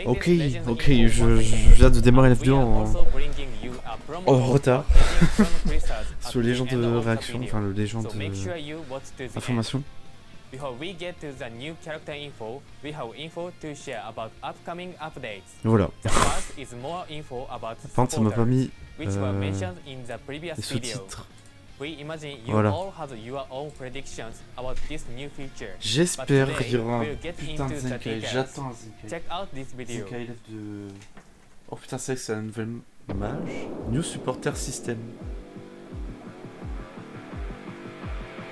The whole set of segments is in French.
Ok, je viens de démarrer la vidéo en retard sur les légendes de réaction, enfin le légende information. Before we get to the new character info, we have info to share about upcoming updates. Voilà. The first is more info about Par contre, ça m'a pas mis which were mentioned in the previous les video. sous-titres. We imagine you Voilà. all have your own predictions about this new feature. J'espère qu'il y aura un we'll get putain de into the Zenkai. details. J'attends un Zenkai. Check out this video. Zenkai élève de... Oh putain, c'est vrai que c'est la nouvelle mage. New Supporter System.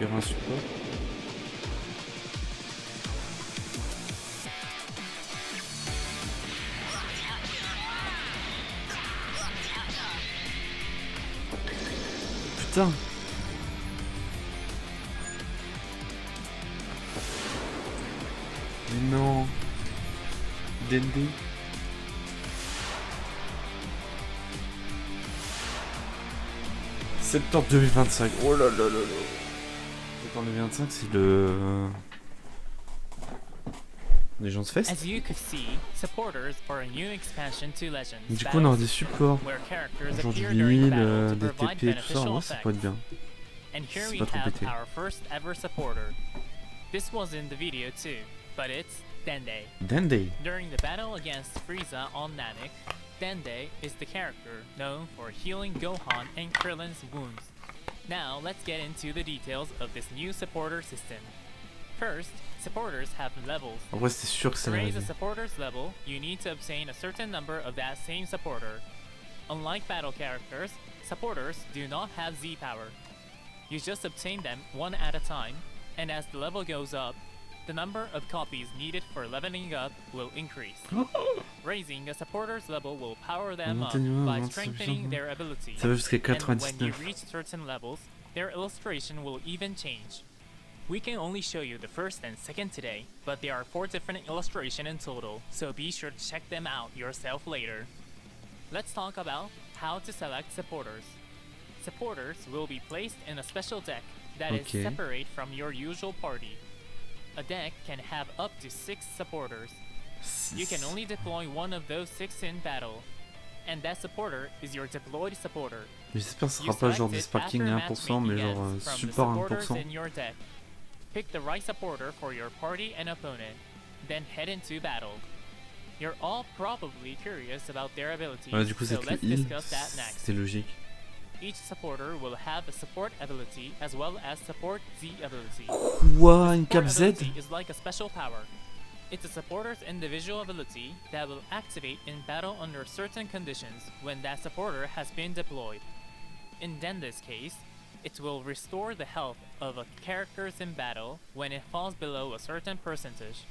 Il y aura un support. Putain. Mais non. Dende. Septembre 2025. Oh là là là là. Septembre 2025, c'est le... Les gens se festent. As you could see, supporters are a new expansion to Legends. Du coup, on aura des supports. Where characters Genre du appear during heal, battle to des provide TP, tout ça, beneficial ouais, ça pourrait être bien. And here C'est we pas trop have pété. our first ever supporter. This was in the video too, but it's Dende. Dende. During the battle against Frieza on Namek, Dende is the character known for healing Gohan and Krillin's wounds. Now let's get into the details of this new supporter system. First, supporters have levels. En vrai, c'était sûr que ça To allait raise a arriver. supporter's level, you need to obtain a certain number of that same supporter. Unlike battle characters, supporters do not have Z power. You just obtain them one at a time, and as the level goes up, the number of copies needed for leveling up will increase. Raising a supporter's level will power them up by strengthening their ability. Ça va jusqu'à And when you 99. reach certain levels, their illustration will even change. We can only show you the first and second today, but there are 4 different illustrations in total, so be sure to check them out yourself later. Let's talk about how to select supporters. Supporters will be placed in a special deck that is Okay. separate from your usual party. A deck can have up to 6 supporters. You can only deploy one of those 6 in battle, and that supporter is your deployed supporter. J'espère que ce You sera pas genre select des it sparking à after 1%, mais matchmaking genre ends from the support à supporters 1%. in your deck. Pick the right supporter for your party and opponent, then head into battle. You're all probably curious about their abilities, Ouais, du coup, so c'est le let's heal. discuss that next. C'était logique. Each supporter will have a support ability as well as support Z ability. Quoi, une cap Support Z? ability is like a special power. It's a supporter's individual ability that will activate in battle under certain conditions when that supporter has been deployed. In Dende's case, it will restore the health of a character in battle when it falls below a certain percentage.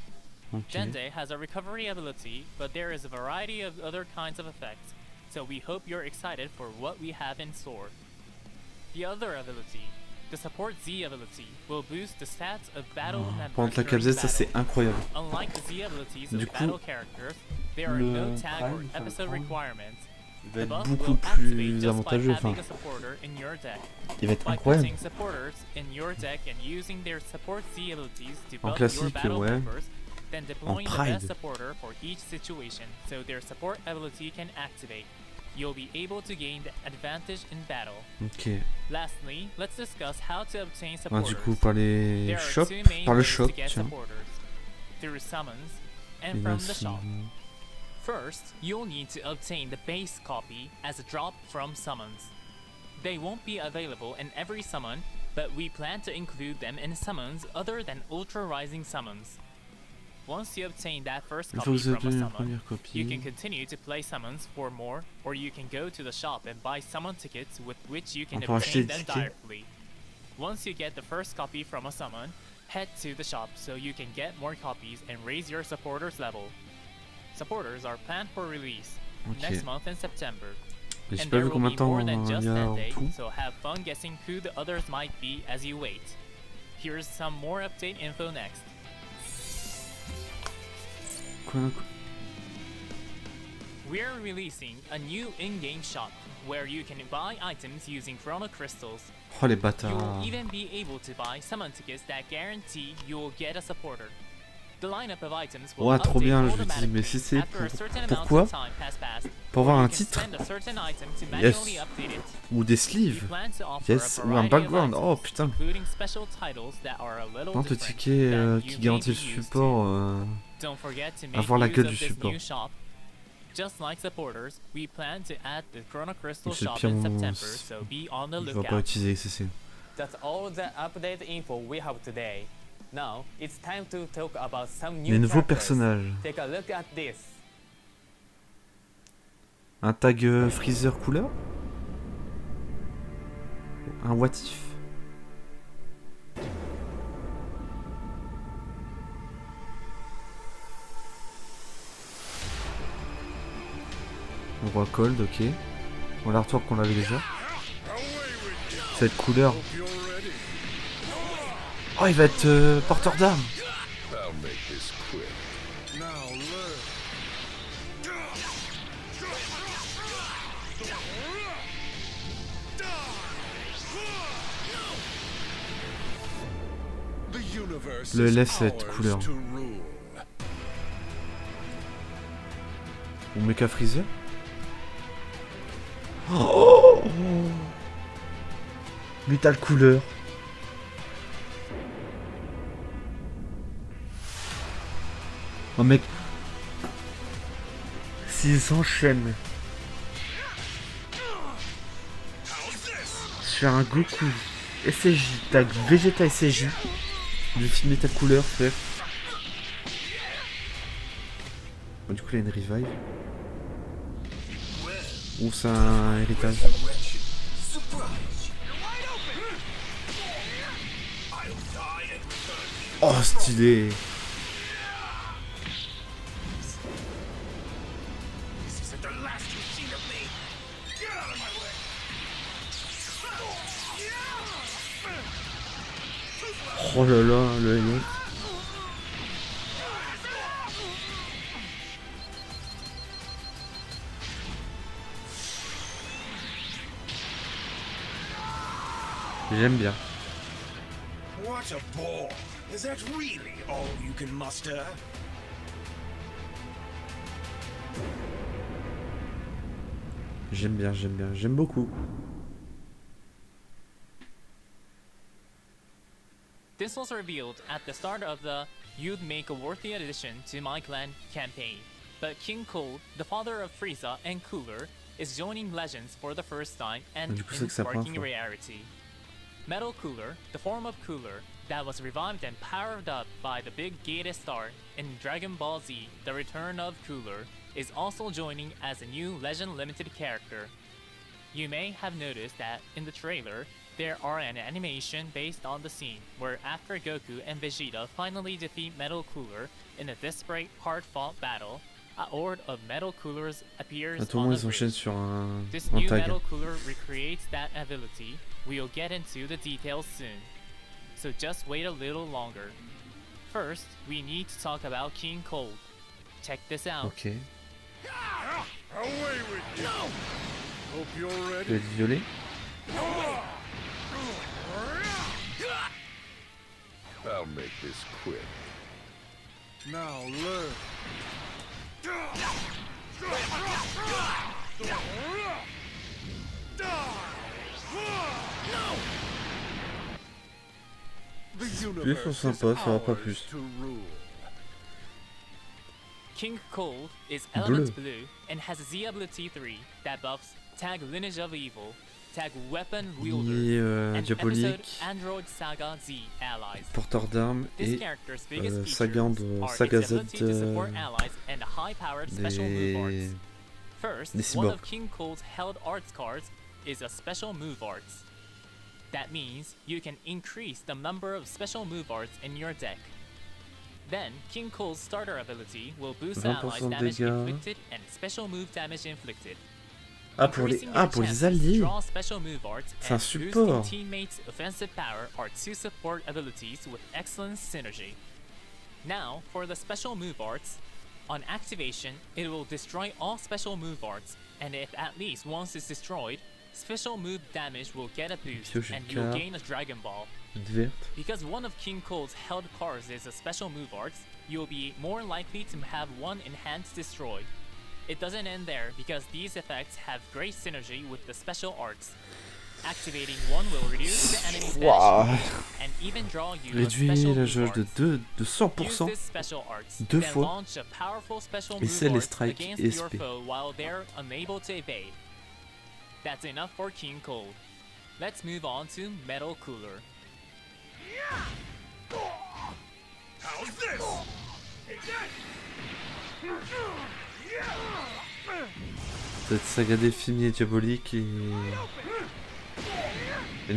Ok. Dende has a recovery ability, but there is a variety of other kinds of effects, so we hope you're excited for what we have in store. The other ability, the support Z ability, will boost the stats of battle members Par contre, la cap during Z, ça c'est battle. incroyable. Unlike the Z abilities Du of coup, battle characters, there are le no tag prime, or enfin, le episode prime, requirements. Il va The être buff beaucoup will activate plus just by avantageux, enfin, having a supporter in your deck. il va être By incroyable. putting supporters in your deck and using their support Z abilities to En buff your classique, battle ouais. members, then deploying the pride. best supporter for each situation, so their support ability can activate. You'll be able to gain the advantage in battle. Ok. Lastly, let's discuss how to obtain Ah, supporters. du coup, par les There are shops, 2 main par le ways shop, to get tiens. supporters. Through summons and Et from là, the si- shop. First, you'll need to obtain the base copy as a drop from summons. They won't be available in every summon, but we plan to include them in summons other than Ultra Rising summons. Once you obtain that first Il faut copy que vous from a obteniez la summon, première you can copie. continue to play summons for more, or you can go to the shop and buy summon tickets with which you can On peut acheter obtain des them tickets. directly. Once you get the first copy from a summon, head to the shop so you can get more copies and raise your supporters level. Supporters are planned for release Ok. next month in September. Et j'ai And pas there vu will combien de be temps more than il just y a that en day, tout. so have fun guessing who the others might be as you wait. Here's some more update info next. Quoi, We're releasing a new in-game shop where you can buy items using chrono crystals. Oh les You will bâtards. even be able to buy summon tickets that guarantee you will get a supporter. The lineup of items will Ouais, trop bien, update je lui dis, mais si c'est automatically after a certain amount pourquoi of time has passed, pour avoir or un you can titre send a certain item to Yes. manually update it. ou des We sleeves, plan to offer yes, a ou un variety of background. items, Oh putain, including special titles that are a little non, le different ticket than qui you may garantit le be used support. to. Don't forget to make avoir la use queue of du this support. new shop. Just like supporters, we plan to add the Chrono Crystal C'est le shop pire in moment, September, so be on the je vais pas lookout. utiliser XCC. That's all the update info we have today. Now, it's time to talk about some new Les nouveaux characters. personnages. Take a look at this. Un tag freezer couleur. Un what if. On voit cold, ok. On l'artwork qu'on l'avait déjà. Cette couleur. Oh, il va être porteur d'armes. Le LF cette couleur. Ou Mecha Freezer. Oh, Metal couleur. Oh mec. S'ils s'enchaînent sur un Goku SCJ, tag Vegeta SCJ du film Metal couleur, frère. Bon, du coup, il y a une revive. Ou c'est un héritage. Oh, stylé. Oh là là, le LF. J'aime bien. What a bore! Is that really all you can muster? J'aime bien, j'aime beaucoup. This was revealed at the start of the You'd Make a Worthy Addition to My Clan campaign, but King Cold, the father of Frieza and Cooler, is joining Legends for the first time and Du coup, c'est in que ça prend, sparking quoi. rarity. Metal Cooler, the form of Cooler that was revived and powered up by the big Gate star in Dragon Ball Z, The Return of Cooler, is also joining as a new Legend Limited character. You may have noticed that in the trailer, there are an animation based on the scene where after Goku and Vegeta finally defeat Metal Cooler in a desperate hard-fought battle, a horde of Metal Coolers appears À tout le on monde, the ils s'enchaînent bridge. sur un This new tag. Metal Cooler recreates that ability. We'll get into the details soon, so just wait a little longer. First, we need to talk about King Cold. Check this out. Ok. Away with you! Hope you're Il va ready. être violet. I'll make this quick. Now learn. The Les universe sont is sympas, ça va pas ours plus. to rule. King Cold is Bleu. element blue and has Z ability 3 that buffs Tag Lineage of Evil, Tag Weapon Wielder, Il est and episode diabolique, Android Saga Z allies. porteur d'armes This et character's biggest features Saga are its Z ability to support allies and high-powered special move des... arts. First, des one cyborgs. of King Cold's held arts cards is a special move arts. That means you can increase the number of special move arts in your deck. Then, King Cole's starter ability will boost 20% allies de damage dégâts. inflicted and special move damage inflicted. Ah pour les, Increasing your les chances to alliés. draw special move arts C'est un and support. boosting teammates' offensive power are two support abilities with excellent synergy. Now, for the special move arts. On activation, it will destroy all special move arts, and if at least once is destroyed, special move damage will get a boost, Pioche and une you'll carte. gain a Dragon Ball. Verte. Because one of King Cold's held cards is a special move arts, you'll be more likely to have one enhance destroyed. It doesn't end there because these effects have great synergy with the special arts. Activating one will reduce the enemy's damage and even draw you a Réduit special la move jauge de art. Use 100% this special arts, deux then fois. launch a powerful special Et move c'est les art strikes against et your SP. foe while they're unable to evade. That's enough for King Cold. Let's move on to Metal Cooler. How's this? Take that! Cette saga des films est diabolique et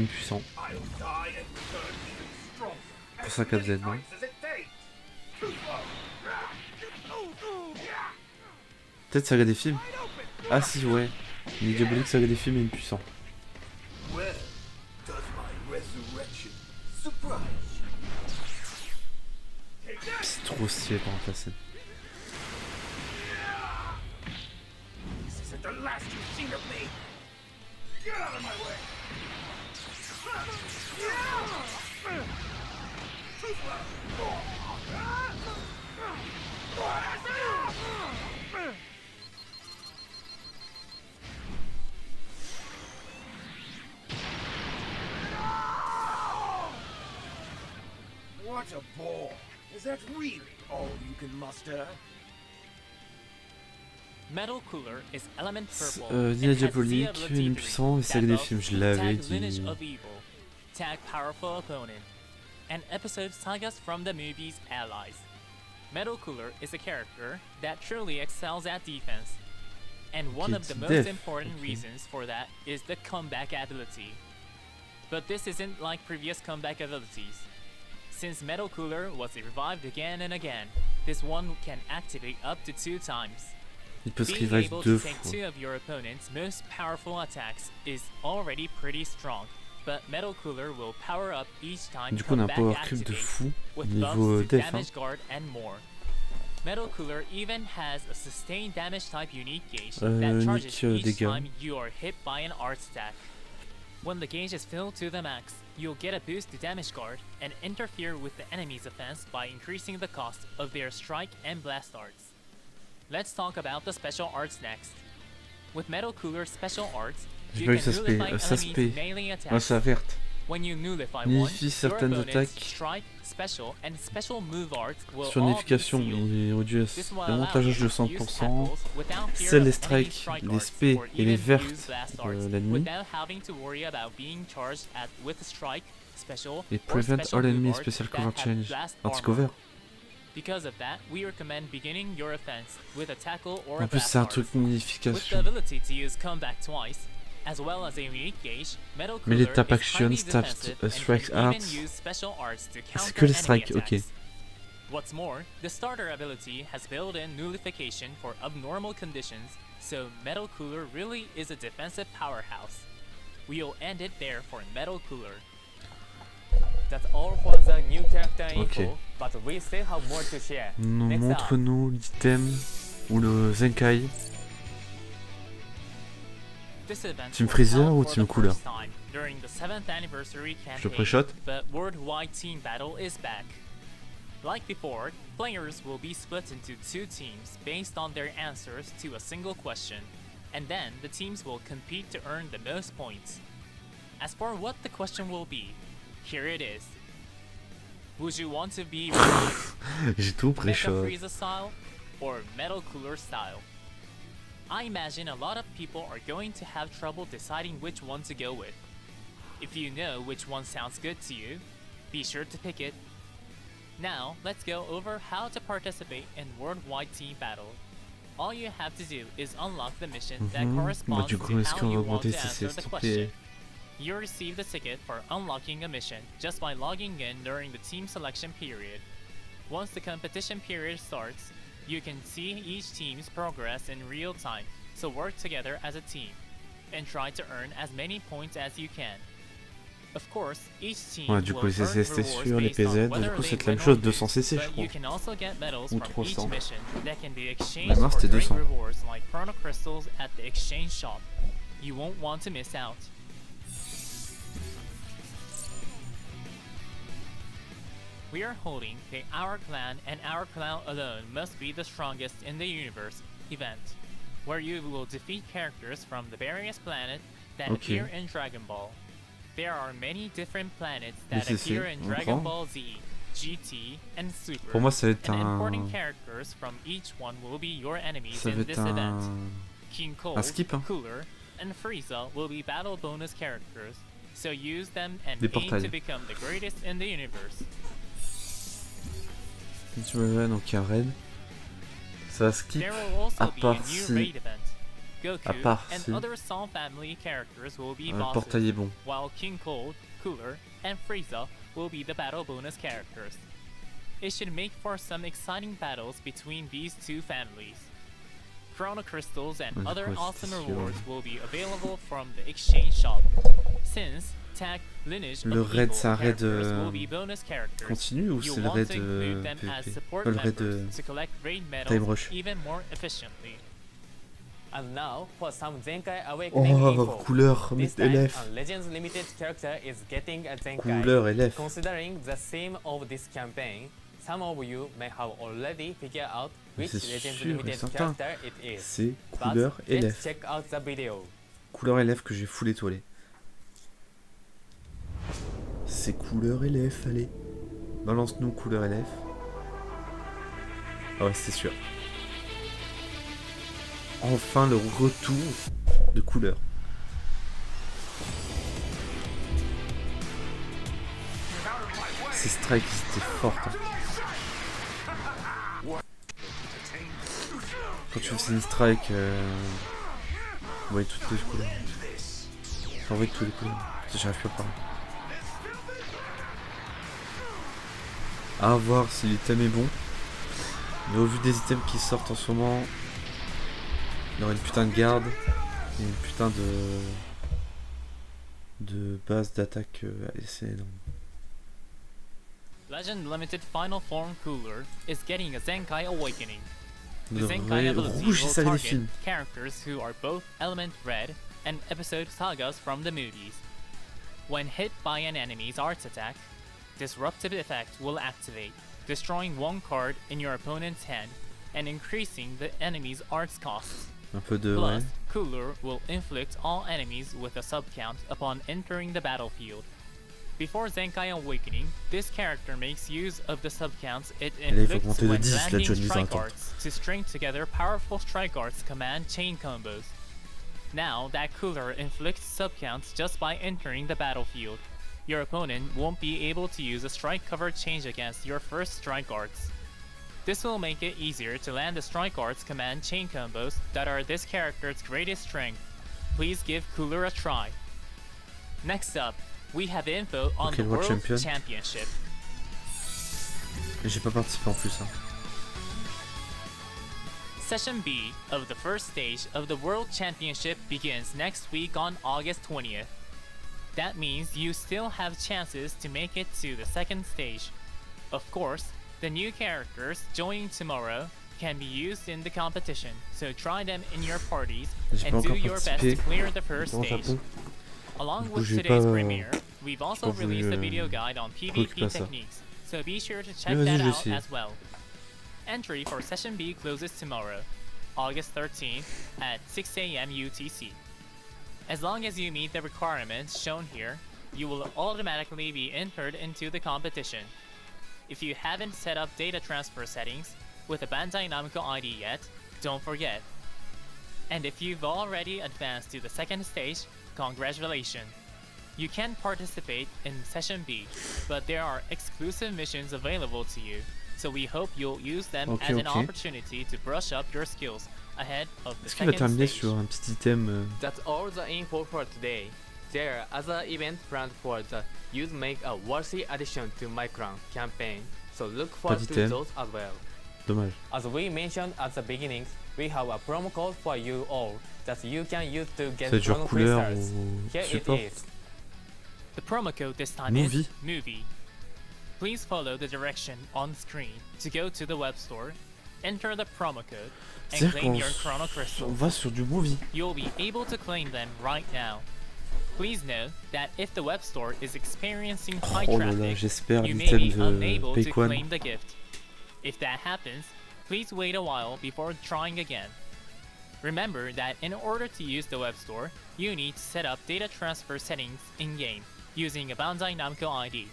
puissant. I'll die and return even stronger. Pour ça qu'elle faisait, non? As it takes. Too slow. Peut-être saga des films. Ah si, ouais. Il est diabolique, saga des films et puissant. Well, does my resurrection surprise you? Take that! C'est trop stylé par contre la scène. This isn't the last you've seen of me. Get out of my way. Too slow. What a bore! Is that really all you can muster? Metal Cooler is element purple. Dina and has the diabolique, ability to puissant et saga des films, je l'avais tag lineage dit. of evil, tag powerful opponent, and episode sagas from the movie's allies. Metal Cooler is a character that truly excels at defense, and one of the most important reasons for that is the comeback ability. But this isn't like previous comeback abilities. Since Metal Cooler was revived again and again, this one can activate up to 2 times. Il peut se Being revive able 2 to take fois. 2 of your opponent's most powerful attacks is already pretty strong, but Metal Cooler will power up each time Du coup on a un comeback power creep de activates, fou with niveau buffs to def. Hein. damage guard and more. Metal Cooler even has a sustained damage type unique gauge that charges each dégâts. time you are hit by an art stack. When the gauge is filled to the max, you'll get a boost to damage guard and interfere with the enemy's offense by increasing the cost of their strike and blast arts. Let's talk about the special arts next. With Metal Cooler's special arts, J'ai you pas eu can ça nullify ça enemy's melee Ah, attacks. ça verte. When you nullify one, Unifie your certaines opponent's attaques. strike, special, and special move arts will Sur all be unification, sealed. il est réduit This à will le allow montage you de to use 100%. tackles without fear C'est of les enemy strikes, strike les arts SP or et les even vertes use blast de arts l'ennemi. without having to worry about being charged at with strike, special, Et or prevent special all move enemy arts special that cover have change. blast Anti-cover. armor. Because of that, we recommend beginning your offense with a tackle or a En plus blast c'est un art. truc With the unification. ability to use comeback twice, as well as a unique gauge, Metal Mais les Cooler tap is action, highly stab, defensive and strikes, can even arts. use special arts to C'est counter que les enemy strikes, ok. attacks. What's more, the starter ability has built-in nullification for abnormal conditions, so Metal Cooler really is a defensive powerhouse. We'll end it there for Metal Cooler. That's all for the new character Ok. info, but we still have more to share. Next up, Montre-nous l'item ou le Zenkai. This event Team was Freezer held ou for Team the Cooler? first time during the 7th anniversary Je le campaign, pré-shot. but worldwide team battle is back. Like before, players will be split into 2 teams based on their answers to a single question, and then the teams will compete to earn the most points. As for what the question will be, here it is. Would you want to be J'ai tout Mecha pré-shot. Frieza style or Metal Cooler style? I imagine a lot of people are going to have trouble deciding which one to go with. If you know which one sounds good to you, be sure to pick it. Now, let's go over how to participate in worldwide team battle. All you have to do is unlock the mission that Bah corresponds du to coup est-ce how qu'on va you want augmenter to ces answer the s'il te question. plaît? You receive the ticket for unlocking a mission just by logging in during the team selection period. Once the competition period starts, you can see each team's progress in real time, so work together as a team, and try to earn as many points as you can. Of course, each team Ouais, du will coup les earn CC c'était rewards sûr, les based on PZ, whether du coup they c'est la même win chose, or 200 lose, CC je but crois. you can also get medals Ou from each 300. mission that can be exchanged Mémoire, for c'était great 200. rewards like chrono crystals at the exchange shop. You won't want to miss out. we are holding the Our Clan and Our Clan Alone Must Be the Strongest in the Universe event, where you will defeat characters from the various planets that appear in Dragon Ball. There are many different planets that appear in Dragon Ball Z, GT, and Super. Pour moi, ça va être and important characters from each one will be your enemies in this event. King Cold, Cooler, and Frieza will be battle bonus characters, so use them and aim to become the greatest in the universe. Donc il y a un raid. Ça va skip à part si... and other Song family characters will be bosses, portail est bon. while King Cold, Cooler, and Frieza will be the battle bonus characters. It should make for some exciting battles between these two families. Chrono Crystals and other awesome rewards will be available from the exchange shop. Since tag lineage le of raid, evil c'est un raid characters will be bonus characters, continu ou c'est le raid PvP? Le raid Time Rush. Even more efficiently. And now for some Zenkai Awakening info. Couleur This time, LF. a Legends Limited character is getting a Zenkai. Couleur LF. Considering the theme of this campaign, some of you may have already figured out which Legends Limited character it is. C'est couleur But let's LF. check out the video. Couleur LF que j'ai full étoilé. C'est couleur LF, allez. Balance-nous couleur LF. Ah ouais, c'est sûr. Enfin le retour de couleur. Ces strikes étaient fortes. Hein. Quand tu fais une strike, on voit toutes les couleurs. On voit toutes les couleurs. J'arrive plus à parler. À voir si l'item est bon. Mais au vu des items qui sortent en ce moment, il y aura une putain de garde et une putain de base d'attaque. C'est énorme. Legend Limited Final Form Cooler is getting a Zenkai Awakening. The Le Zenkai ability rouge, will ça les target films. characters who are both Element Red and episode sagas from the movies. When hit by an enemy's arts attack, Disruptive Effect will activate, destroying one card in your opponent's hand and increasing the enemy's arts costs. Un peu de Plus, ouais. Cooler will inflict all enemies with a sub-count upon entering the battlefield. Before Zenkai Awakening, this character makes use of the sub-counts it inflicts when landing strike arts to string together powerful strike arts command chain combos. Now that Cooler inflicts sub-counts just by entering the battlefield, your opponent won't be able to use a strike cover change against your first strike arts. This will make it easier to land the strike arts command chain combos that are this character's greatest strength. Please give Cooler a try. Next up, we have info on the World Championship. Et j'ai pas participé en plus. Hein. Session B of the first stage of the World Championship begins next week on August 20th. That means you still have chances to make it to the second stage. Of course, the new characters joining tomorrow can be used in the competition, so try them in your parties and do your best to clear the first stage. Along with today's premiere, we've also released a video guide on PvP techniques, so be sure to check that out as well. Entry for Session B closes tomorrow, August 13th at 6 AM UTC. As long as you meet the requirements shown here, you will automatically be entered into the competition. If you haven't set up data transfer settings with a Bandai Namco ID yet, don't forget. And if you've already advanced to the second stage, congratulations! You can participate in Session B, but there are exclusive missions available to you, so we hope you'll use them as an opportunity to brush up your skills ahead of the second stage. Sur un petit item, That's all the info for today. There are other events planned for the You'd Make a Worthy Addition to My Crown campaign, so look forward to those as well. Dommage. As we mentioned at the beginning, we have a promo code for you all that you can use to get chrono crystals. Here it is. The promo code this time is MOUVEAU. Please follow the direction on screen to go to the web store, enter the promo code, and claim your chrono crystals. On va sur du movie. You'll be able to claim them right now. Please note that if the web store is experiencing high Oh là là, traffic, j'espère you may l'item be de unable to Payquan. claim the gift. If that happens, please wait a while before trying again. Remember that in order to use the web store, you need to set up data transfer settings in-game using a Bandai Namco ID.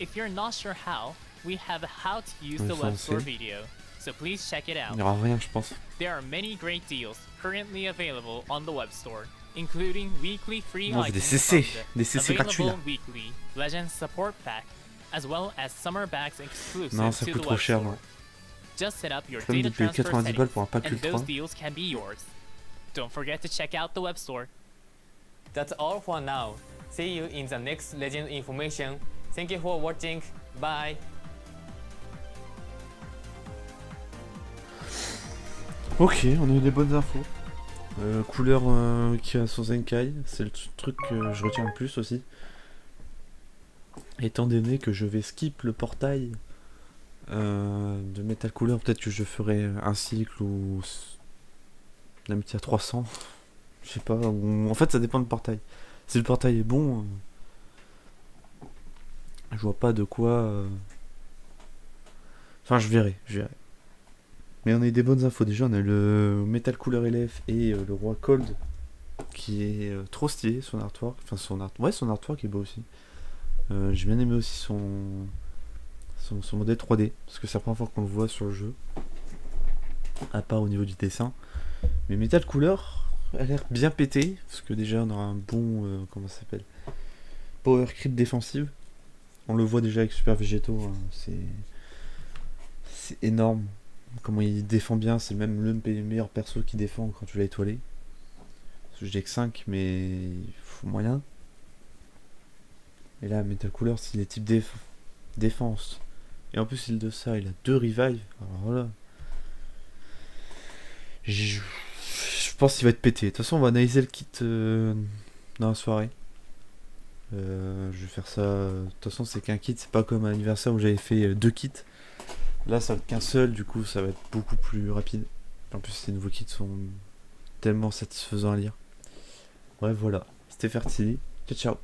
If you're not sure how, we have a how to use the web store video, so please check it Il out. n'y aura rien, je pense. There are many great deals currently available on the web store, including weekly free Non, items des CC, from des the CC gratuits là. available weekly Legends Support Pack, as well as summer bags exclusive Non, ça to coûte the trop web cher, store. moi. Just set up your Comme data de payer transfer 90 balles pour un settings, pack and ultra. those deals can be yours. Don't forget to check out the web store. That's all for now. See you in the next legend information. Thank you for watching. Bye. Ok, on a eu des bonnes infos. Couleur qui a son Zenkai, c'est le truc que je retiens le plus aussi. Étant donné que je vais skip le portail de Metal Couleur, peut-être que je ferai un cycle ou d'amitié à 300. Je sais pas, en fait ça dépend du portail. Si le portail est bon, je vois pas de quoi... Enfin je verrai. Mais on a eu des bonnes infos déjà, on a le Metal Cooler LF et le roi Cold qui est trop stylé, son artwork, enfin son artwork est beau aussi. J'ai bien aimé aussi son modèle 3D, parce que c'est la première fois qu'on le voit sur le jeu, à part au niveau du dessin. Mais Metal Cooler a l'air bien pété, parce que déjà on aura un bon, comment ça s'appelle, power creep défensive. On le voit déjà avec Super Végétaux, hein, c'est énorme. Comment il défend bien, c'est même le meilleur perso qui défend quand tu l'as étoilé. Parce que j'ai que 5, mais il faut moyen. Et là, Metal Cooler, s'il est type défense, et en plus il de ça, il a 2 revives, alors voilà. Je pense qu'il va être pété. De toute façon, on va analyser le kit dans la soirée. Je vais faire ça. De toute façon, c'est qu'un kit, c'est pas comme à l'anniversaire où j'avais fait 2 kits. Là, ça va être qu'un seul, du coup, ça va être beaucoup plus rapide. En plus, ces nouveaux kits sont tellement satisfaisants à lire. Bref, voilà. C'était fertily. Ciao, ciao.